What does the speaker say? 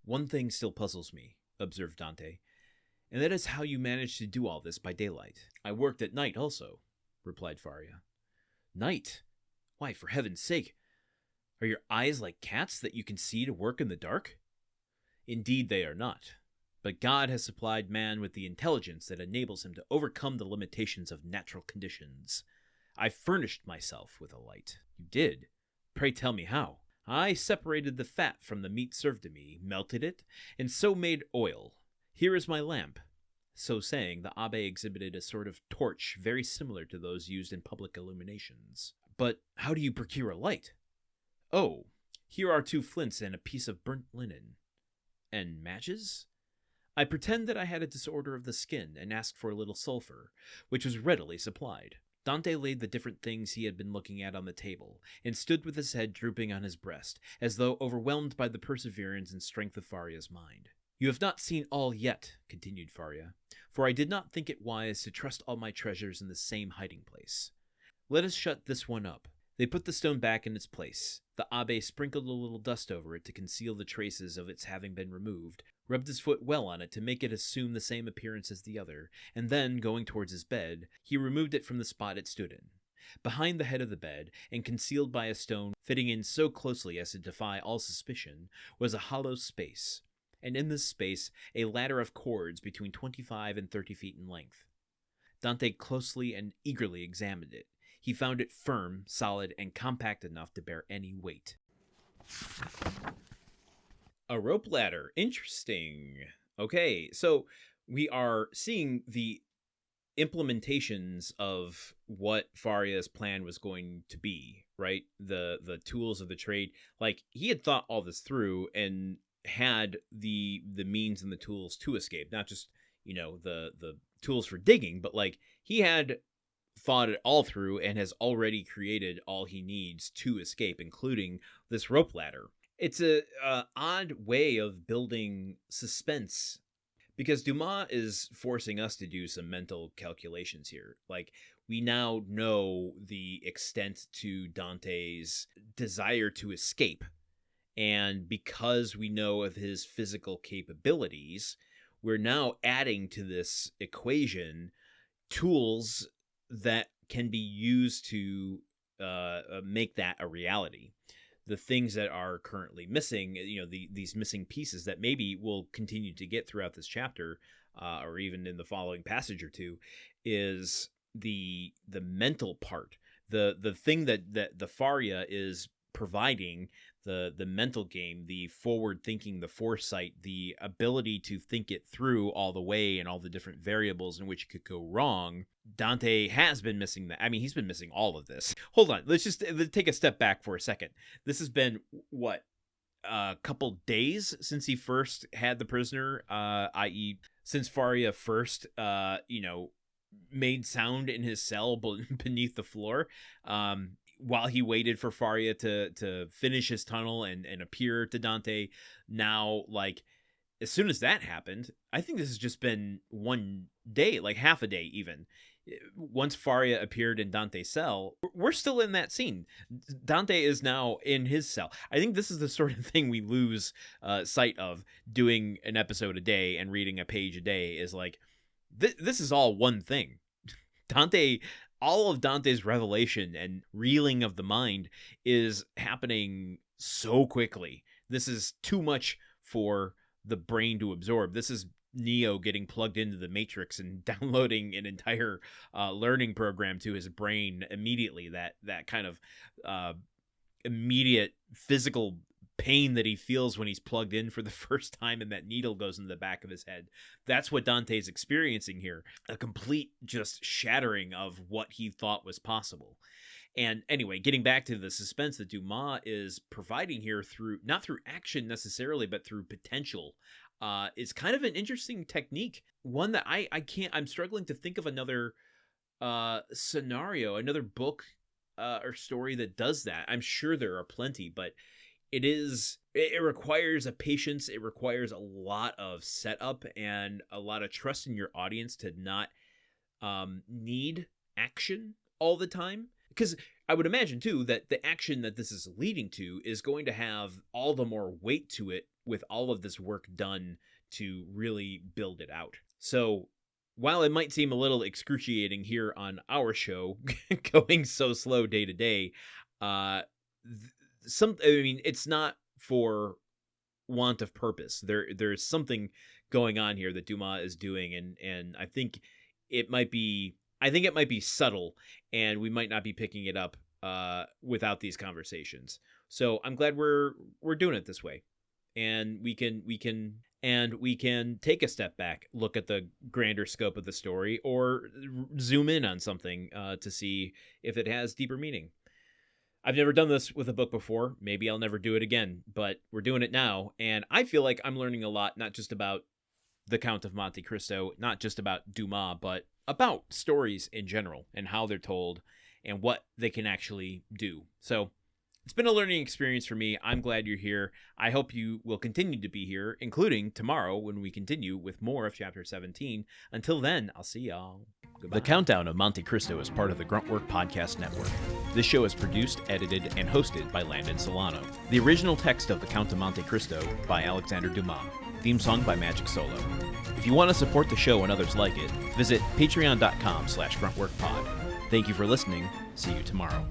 One thing still puzzles me, observed Dante, and that is how you managed to do all this by daylight. I worked at night also, replied Faria. Night? Why, for heaven's sake, are your eyes like cats that you can see to work in the dark? Indeed they are not, but God has supplied man with the intelligence that enables him to overcome the limitations of natural conditions. I furnished myself with a light. You did? Pray tell me how. I separated the fat from the meat served to me, melted it, and so made oil. Here is my lamp. So saying, the abbé exhibited a sort of torch very similar to those used in public illuminations. But how do you procure a light? Oh, here are 2 flints and a piece of burnt linen. And matches? I pretend that I had a disorder of the skin and asked for a little sulfur, which was readily supplied. Dante laid the different things he had been looking at on the table, and stood with his head drooping on his breast, as though overwhelmed by the perseverance and strength of Faria's mind. You have not seen all yet, continued Faria, for I did not think it wise to trust all my treasures in the same hiding place. Let us shut this one up. They put the stone back in its place. The abbé sprinkled a little dust over it to conceal the traces of its having been removed, rubbed his foot well on it to make it assume the same appearance as the other, and then, going towards his bed, he removed it from the spot it stood in. Behind the head of the bed, and concealed by a stone fitting in so closely as to defy all suspicion, was a hollow space, and in this space a ladder of cords between 25 and 30 feet in length. Dante closely and eagerly examined it. He found it firm, solid, and compact enough to bear any weight. A rope ladder. Interesting. Okay, so we are seeing the implementations of what Faria's plan was going to be, right? The tools of the trade. Like, he had thought all this through and had the means and the tools to escape. Not just, the tools for digging, but like he had thought it all through and has already created all he needs to escape, including this rope ladder. It's a odd way of building suspense, because Dumas is forcing us to do some mental calculations here. Like, we now know the extent to Dante's desire to escape, and because we know of his physical capabilities, we're now adding to this equation tools that can be used to make that a reality. The things that are currently missing, these missing pieces that maybe we'll continue to get throughout this chapter, or even in the following passage or two, is the mental part, the thing that the Faria is providing, the mental game, the forward thinking, the foresight, the ability to think it through all the way and all the different variables in which it could go wrong. Dante has been missing that. I mean, he's been missing all of this. Hold on, let's take a step back for a second. This has been what, a couple days since he first had the prisoner, i.e. since Faria first made sound in his cell beneath the floor, while he waited for Faria to finish his tunnel and appear to Dante. Now, like, as soon as that happened, I think this has just been one day, like half a day even. Once Faria appeared in Dante's cell, we're still in that scene. Dante is now in his cell. I think this is the sort of thing we lose sight of doing an episode a day and reading a page a day, is like, this is all one thing. All of Dante's revelation and reeling of the mind is happening so quickly. This is too much for the brain to absorb. This is Neo getting plugged into the Matrix and downloading an entire learning program to his brain immediately. That kind of immediate physical pain that he feels when he's plugged in for the first time and that needle goes into the back of his head. That's what Dante's experiencing here. A complete just shattering of what he thought was possible. And anyway, getting back to the suspense that Dumas is providing here not through action necessarily, but through potential, is kind of an interesting technique. One that I'm struggling to think of another scenario, another book or story that does that. I'm sure there are plenty, but it requires a patience. It requires a lot of setup and a lot of trust in your audience to not need action all the time. Because I would imagine, too, that the action that this is leading to is going to have all the more weight to it with all of this work done to really build it out. So while it might seem a little excruciating here on our show, going so slow day to day, it's not for want of purpose. There's something going on here that Dumas is doing, and I think it might be subtle, and we might not be picking it up without these conversations. So I'm glad we're doing it this way, and we can take a step back, look at the grander scope of the story, or zoom in on something to see if it has deeper meaning. I've never done this with a book before. Maybe I'll never do it again, but we're doing it now, and I feel like I'm learning a lot, not just about the Count of Monte Cristo, not just about Dumas, but about stories in general and how they're told and what they can actually do. So it's been a learning experience for me. I'm glad you're here. I hope you will continue to be here, including tomorrow when we continue with more of Chapter 17. Until then, I'll see y'all. Goodbye. The Countdown of Monte Cristo is part of the Gruntwork Podcast Network. This show is produced, edited, and hosted by Landon Solano. The original text of The Count of Monte Cristo by Alexander Dumas. Theme song by Magic Solo. If you want to support the show and others like it, visit patreon.com/gruntworkpod. Thank you for listening. See you tomorrow.